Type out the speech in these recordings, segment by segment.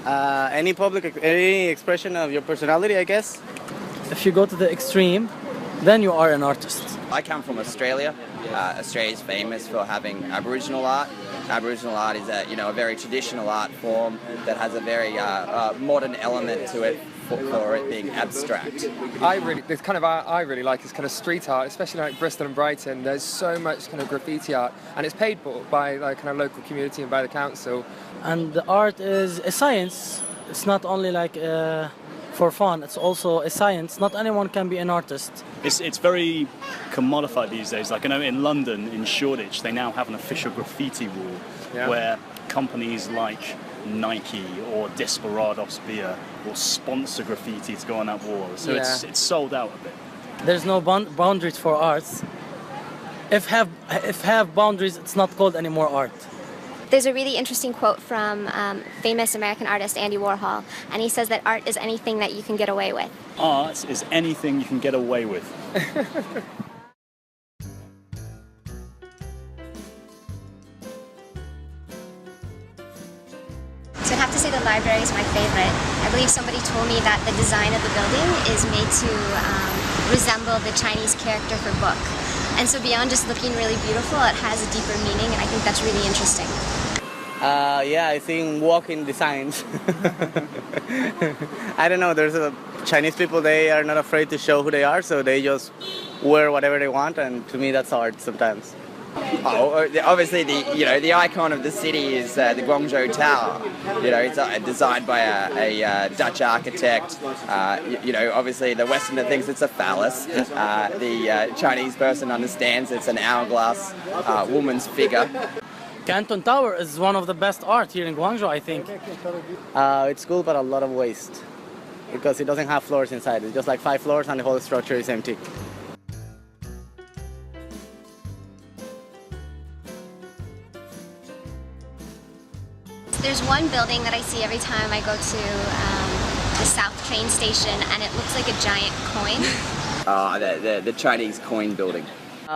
Any expression of your personality, I guess. If you go to the extreme, then you are an artist. I come from Australia. Australia is famous for having Aboriginal art. Aboriginal art is a very traditional art form that has a very modern element to it for it being abstract. I really like is kind of street art, especially like Bristol and Brighton. There's so much kind of graffiti art, and it's paid for by the kind of local community and by the council. And the art is a science. It's not only like for fun, it's also a science. Not anyone can be an artist. It's very commodified these days. Like I know in London, in Shoreditch, they now have an official graffiti wall where companies like Nike or Desperados Beer will sponsor graffiti to go on that wall. So it's sold out a bit. There's no boundaries for arts. If have boundaries, it's not called anymore art. There's a really interesting quote from famous American artist Andy Warhol, and he says that art is anything that you can get away with. Art is anything you can get away with. So I'd have to say the library is my favorite. I believe somebody told me that the design of the building is made to resemble the Chinese character for book. And so beyond just looking really beautiful, it has a deeper meaning, and I think that's really interesting. I think walking designs. I don't know, Chinese people, they are not afraid to show who they are, so they just wear whatever they want, and to me that's art sometimes. Oh, obviously the icon of the city is the Guangzhou Tower. It's designed by a Dutch architect. Obviously the Westerner thinks it's a phallus. The Chinese person understands it's an hourglass woman's figure. Canton Tower is one of the best art here in Guangzhou, I think. It's cool, but a lot of waste because it doesn't have floors inside. It's just like 5 floors and the whole structure is empty. There's one building that I see every time I go to the South train station, and it looks like a giant coin. The Chinese coin building.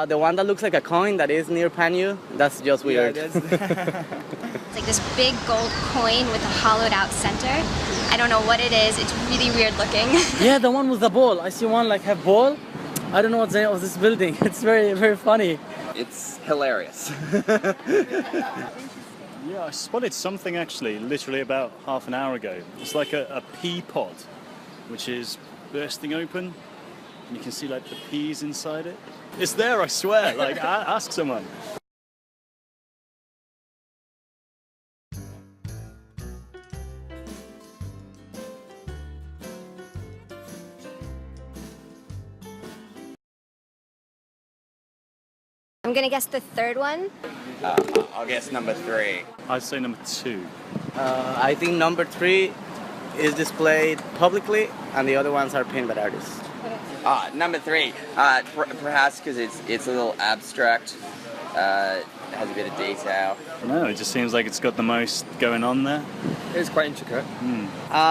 The one that looks like a coin that is near Panyu, that's just weird. It's like this big gold coin with a hollowed out center. I don't know what it is. It's really weird looking. Yeah, the one with the ball. I see one like have ball. I don't know what's the name of this building. It's very, very funny. It's hilarious. Yeah, I spotted something actually, literally about half an hour ago. It's like a pea pod, which is bursting open, and you can see like the peas inside it. It's there, I swear. Like, ask someone. I'm gonna guess the third one. I'll guess number 3. I'd say number 2. I think number 3 is displayed publicly, and the other ones are painted by artists. Number 3, perhaps because it's a little abstract, it has a bit of detail. No, it just seems like it's got the most going on there. It's quite intricate.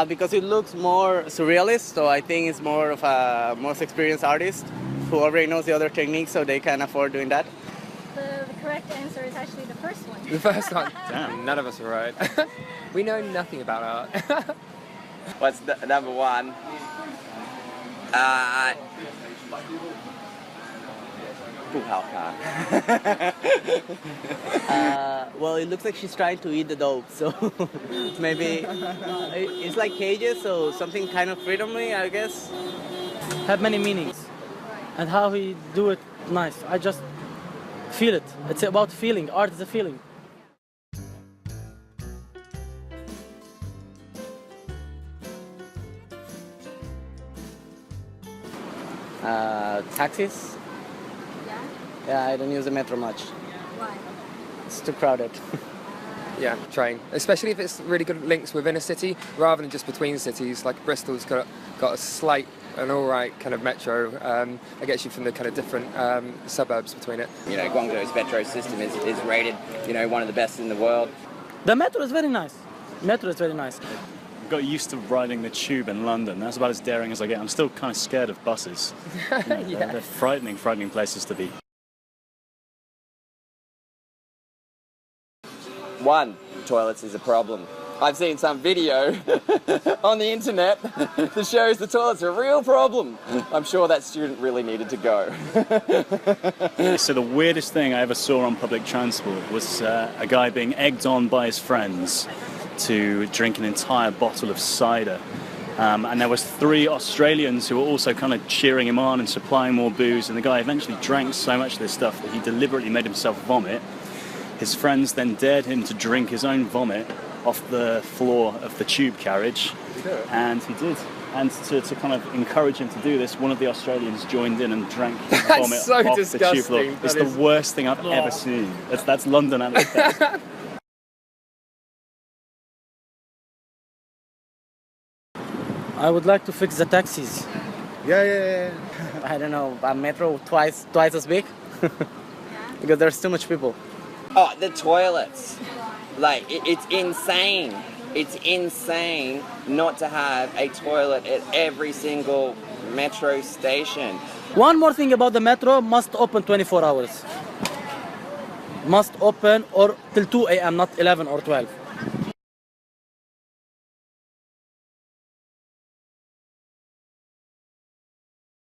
Because it looks more surrealist, so I think it's more of a most experienced artist who already knows the other techniques, so they can afford doing that. The correct answer is actually the first one. The first one. Damn. None of us are right. We know nothing about art. What's number 1? Well, it looks like she's trying to eat the dough, so maybe it's like cages, so something kind of freedomly, I guess. Have many meanings, and how he do it nice. I just feel it. It's about feeling. Art is a feeling. Taxis? Yeah? Yeah, I don't use the metro much. Why? It's too crowded. Yeah, train. Especially if it's really good links within a city, rather than just between cities. Like Bristol's got an alright kind of metro that gets you from the kind of different suburbs between it. Guangzhou's metro system is rated, one of the best in the world. The metro is very nice. Metro is very nice. Got used to riding the tube in London. That's about as daring as I get. I'm still kind of scared of buses. They're frightening places to be. 1, toilets is a problem. I've seen some video on the internet that shows the toilet's a real problem. I'm sure that student really needed to go. So the weirdest thing I ever saw on public transport was a guy being egged on by his friends to drink an entire bottle of cider. And there was 3 Australians who were also kind of cheering him on and supplying more booze, and the guy eventually drank so much of this stuff that he deliberately made himself vomit. His friends then dared him to drink his own vomit off the floor of the tube carriage, and he did. And to kind of encourage him to do this, one of the Australians joined in and drank his vomit so off disgusting. the tube floor. It's the worst thing I've ever seen. That's London at its best. I would like to fix the taxis. Yeah. I don't know, a metro twice as big because there's too much people. Oh, the toilets. Like, it's insane. It's insane not to have a toilet at every single metro station. One more thing about the metro, must open 24 hours. Must open or till 2 a.m., not 11 or 12.